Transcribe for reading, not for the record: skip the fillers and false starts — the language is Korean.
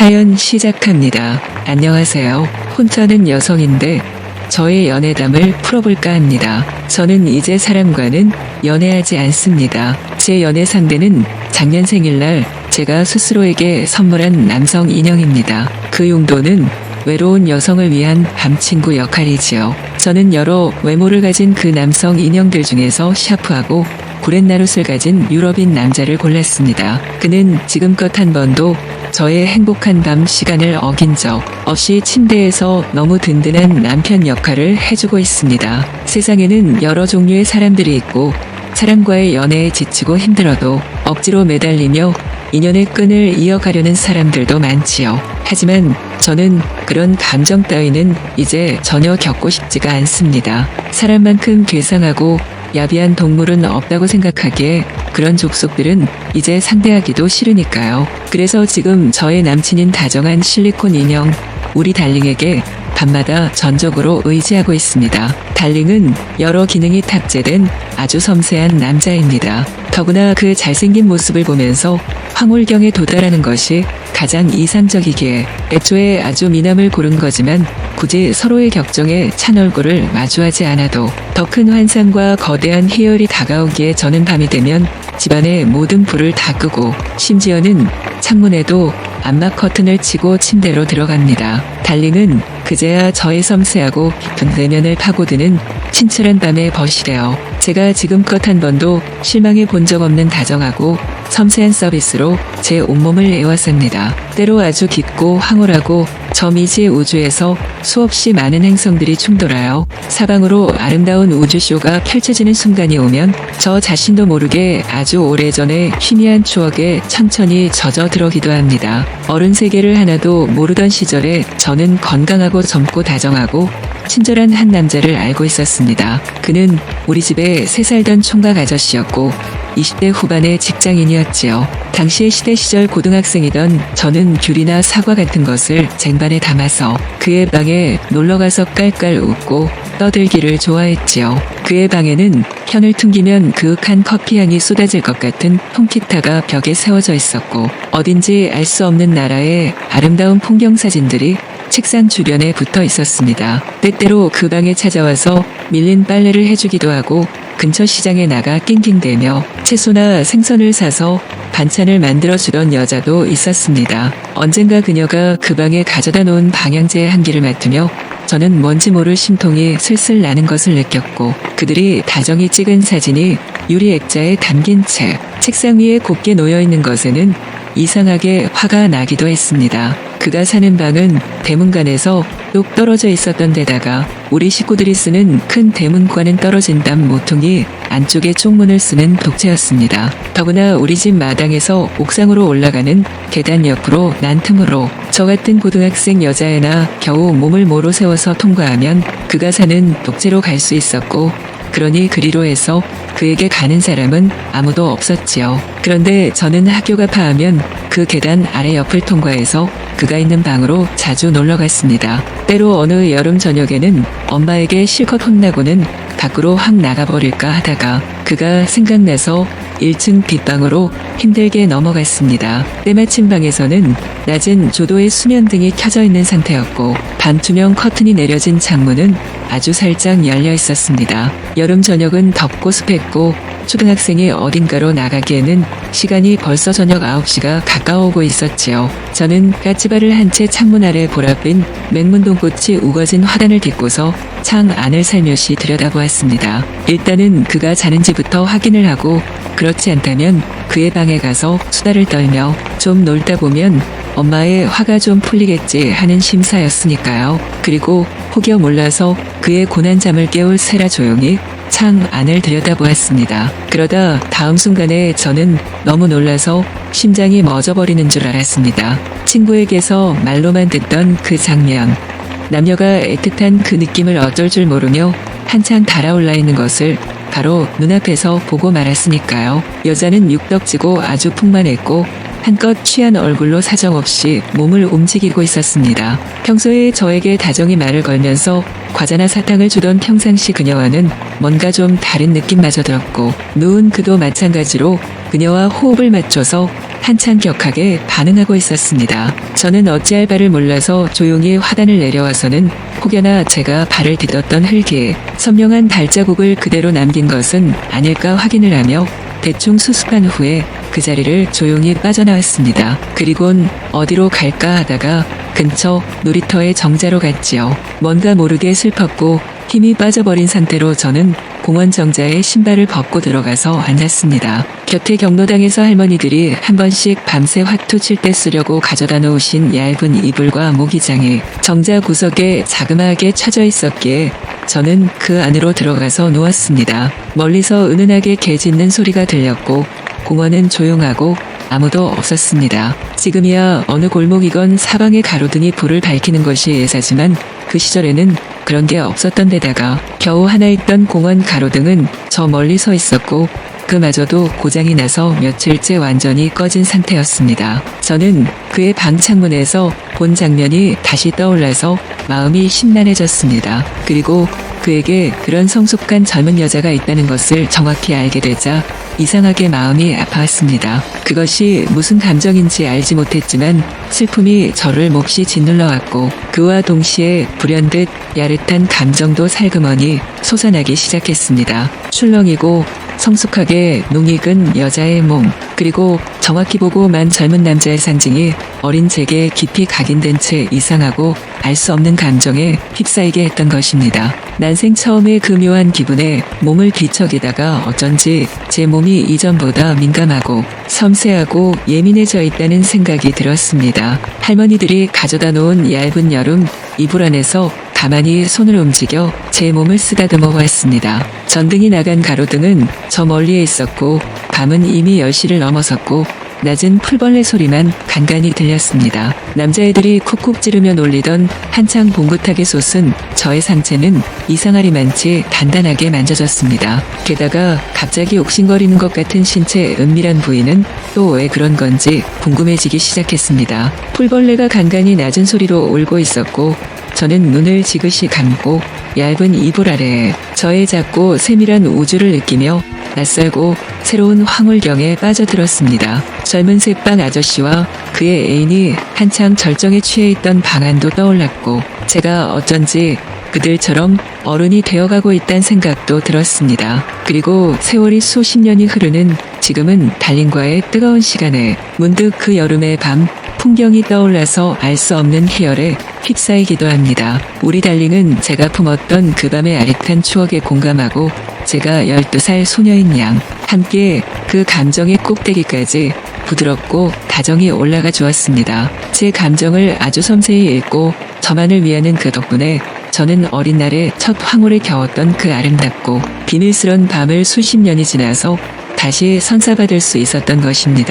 사연 시작합니다. 안녕하세요. 혼자는 여성인데 저의 연애담을 풀어볼까 합니다. 저는 이제 사람과는 연애하지 않습니다. 제 연애 상대는 작년 생일날 제가 스스로에게 선물한 남성 인형입니다. 그 용도는 외로운 여성을 위한 밤친구 역할이지요. 저는 여러 외모를 가진 그 남성 인형들 중에서 샤프하고 구렛나룻을 가진 유럽인 남자를 골랐습니다. 그는 지금껏 한 번도 저의 행복한 밤 시간을 어긴 적 없이 침대에서 너무 든든한 남편 역할을 해주고 있습니다. 세상에는 여러 종류의 사람들이 있고 사람과의 연애에 지치고 힘들어도 억지로 매달리며 인연의 끈을 이어가려는 사람들도 많지요. 하지만 저는 그런 감정 따위는 이제 전혀 겪고 싶지가 않습니다. 사람만큼 괴상하고 야비한 동물은 없다고 생각하기에 그런 족속들은 이제 상대하기도 싫으니까요. 그래서 지금 저의 남친인 다정한 실리콘 인형 우리 달링에게 밤마다 전적으로 의지하고 있습니다. 달링은 여러 기능이 탑재된 아주 섬세한 남자입니다. 더구나 그 잘생긴 모습을 보면서 황홀경에 도달하는 것이 가장 이상적이기에 애초에 아주 미남을 고른 거지만 굳이 서로의 격정에 찬 얼굴을 마주하지 않아도 더 큰 환상과 거대한 희열이 다가오기에 저는 밤이 되면 집안의 모든 불을 다 끄고 심지어는 창문에도 암막 커튼을 치고 침대로 들어갑니다. 달링은 그제야 저의 섬세하고 깊은 내면을 파고드는 친절한 밤의 벗이래요. 제가 지금껏 한 번도 실망해 본 적 없는 다정하고 섬세한 서비스로 제 온몸을 애웠습니다. 때로 아주 깊고 황홀하고 저 미지의 우주에서 수없이 많은 행성들이 충돌하여 사방으로 아름다운 우주쇼가 펼쳐지는 순간이 오면 저 자신도 모르게 아주 오래전에 희미한 추억에 천천히 젖어들어기도 합니다. 어른 세계를 하나도 모르던 시절에 저는 건강하고 젊고 다정하고 친절한 한 남자를 알고 있었습니다. 그는 우리 집에 새 살던 총각 아저씨였고 20대 후반의 직장인이었지요. 당시의 시대 시절 고등학생이던 저는 귤이나 사과 같은 것을 쟁반에 담아서 그의 방에 놀러가서 깔깔 웃고 떠들기를 좋아했지요. 그의 방에는 현을 퉁기면 그윽한 커피향이 쏟아질 것 같은 통기타가 벽에 세워져 있었고 어딘지 알 수 없는 나라의 아름다운 풍경 사진들이 책상 주변에 붙어 있었습니다. 때때로 그 방에 찾아와서 밀린 빨래를 해주기도 하고 근처 시장에 나가 낑낑대며 채소나 생선을 사서 반찬을 만들어주던 여자도 있었습니다. 언젠가 그녀가 그 방에 가져다 놓은 방향제의 향기를 맡으며 저는 뭔지 모를 심통이 슬슬 나는 것을 느꼈고 그들이 다정히 찍은 사진이 유리 액자에 담긴 채 책상 위에 곱게 놓여있는 것에는 이상하게 화가 나기도 했습니다. 그가 사는 방은 대문간에서 뚝 떨어져 있었던 데다가 우리 식구들이 쓰는 큰 대문과는 떨어진 담 모퉁이 안쪽에 쪽문을 쓰는 독채였습니다. 더구나 우리 집 마당에서 옥상으로 올라가는 계단 옆으로 난 틈으로 저 같은 고등학생 여자애나 겨우 몸을 모로 세워서 통과하면 그가 사는 독채로 갈 수 있었고 그러니 그리로 해서 그에게 가는 사람은 아무도 없었지요. 그런데 저는 학교가 파하면 그 계단 아래 옆을 통과해서 그가 있는 방으로 자주 놀러 갔습니다. 때로 어느 여름 저녁에는 엄마에게 실컷 혼나고는 밖으로 확 나가버릴까 하다가 그가 생각나서 1층 빗방으로 힘들게 넘어갔습니다. 때마침 방에서는 낮은 조도의 수면등이 켜져 있는 상태였고 반투명 커튼이 내려진 창문은 아주 살짝 열려 있었습니다. 여름 저녁은 덥고 습했고 초등학생이 어딘가로 나가기에는 시간이 벌써 저녁 9시가 가까워오고 있었지요. 저는 까치발을 한 채 창문 아래 보랏빛 맹문동꽃이 우거진 화단을 딛고서 창 안을 살며시 들여다보았습니다. 일단은 그가 자는지부터 확인을 하고 그렇지 않다면 그의 방에 가서 수다를 떨며 좀 놀다 보면 엄마의 화가 좀 풀리겠지 하는 심사였으니까요. 그리고 혹여 몰라서 그의 고난 잠을 깨울 새라 조용히 창 안을 들여다보았습니다. 그러다 다음 순간에 저는 너무 놀라서 심장이 멎어버리는 줄 알았습니다. 친구에게서 말로만 듣던 그 장면, 남녀가 애틋한 그 느낌을 어쩔 줄 모르며 한창 달아올라 있는 것을 바로 눈앞에서 보고 말았으니까요. 여자는 육덕지고 아주 풍만했고 한껏 취한 얼굴로 사정없이 몸을 움직이고 있었습니다. 평소에 저에게 다정히 말을 걸면서 과자나 사탕을 주던 평상시 그녀와는 뭔가 좀 다른 느낌마저 들었고 누운 그도 마찬가지로 그녀와 호흡을 맞춰서 한창 격하게 반응하고 있었습니다. 저는 어찌할 바를 몰라서 조용히 화단을 내려와서는 혹여나 제가 발을 디뎠던 흙에 선명한 발자국을 그대로 남긴 것은 아닐까 확인을 하며 대충 수습한 후에 그 자리를 조용히 빠져나왔습니다. 그리곤 어디로 갈까 하다가 근처 놀이터의 정자로 갔지요. 뭔가 모르게 슬펐고 힘이 빠져버린 상태로 저는 공원 정자에 신발을 벗고 들어가서 앉았습니다. 곁에 경로당에서 할머니들이 한 번씩 밤새 화투 칠 때 쓰려고 가져다 놓으신 얇은 이불과 모기장이 정자 구석에 자그마하게 쳐져 있었기에 저는 그 안으로 들어가서 누웠습니다. 멀리서 은은하게 개 짖는 소리가 들렸고 공원은 조용하고 아무도 없었습니다. 지금이야 어느 골목이건 사방에 가로등이 불을 밝히는 것이 예사지만 그 시절에는 그런 게 없었던 데다가 겨우 하나 있던 공원 가로등은 저 멀리 서 있었고 그마저도 고장이 나서 며칠째 완전히 꺼진 상태였습니다. 저는 그의 방 창문에서 본 장면이 다시 떠올라서 마음이 심란해졌습니다. 그리고 그에게 그런 성숙한 젊은 여자가 있다는 것을 정확히 알게 되자 이상하게 마음이 아파왔습니다. 그것이 무슨 감정인지 알지 못했지만 슬픔이 저를 몹시 짓눌러왔고 그와 동시에 불현듯 야릇한 감정도 살그머니 솟아나기 시작했습니다. 출렁이고 성숙하게 농익은 여자의 몸, 그리고 정확히 보고만 젊은 남자의 상징이 어린 제게 깊이 각인된 채 이상하고 알 수 없는 감정에 휩싸이게 했던 것입니다. 난생 처음에 그 묘한 기분에 몸을 뒤척이다가 어쩐지 제 몸이 이전보다 민감하고 섬세하고 예민해져 있다는 생각이 들었습니다. 할머니들이 가져다 놓은 얇은 여름 이불 안에서 가만히 손을 움직여 제 몸을 쓰다듬어 보았습니다. 전등이 나간 가로등은 저 멀리에 있었고 밤은 이미 10시를 넘어섰고 낮은 풀벌레 소리만 간간히 들렸습니다. 남자애들이 쿡쿡 찌르며 놀리던 한창 봉긋하게 솟은 저의 상체는 이상하리만치 단단하게 만져졌습니다. 게다가 갑자기 옥신거리는 것 같은 신체의 은밀한 부위는 또 왜 그런 건지 궁금해지기 시작했습니다. 풀벌레가 간간히 낮은 소리로 울고 있었고 저는 눈을 지그시 감고 얇은 이불 아래에 저의 작고 세밀한 우주를 느끼며 낯설고 새로운 황홀경에 빠져들었습니다. 젊은 새빵 아저씨와 그의 애인이 한창 절정에 취해 있던 방안도 떠올랐고 제가 어쩐지 그들처럼 어른이 되어가고 있다는 생각도 들었습니다. 그리고 세월이 수십 년이 흐르는 지금은 달님과의 뜨거운 시간에 문득 그 여름의 밤 풍경이 떠올라서 알 수 없는 희열에 휩싸이기도 합니다. 우리 달링은 제가 품었던 그 밤의 아릿한 추억에 공감하고 제가 12살 소녀인 양 함께 그 감정의 꼭대기까지 부드럽고 다정히 올라가 주었습니다. 제 감정을 아주 섬세히 읽고 저만을 위하는 그 덕분에 저는 어린 날에 첫 황홀에 겨웠던 그 아름답고 비밀스런 밤을 수십 년이 지나서 다시 선사받을 수 있었던 것입니다.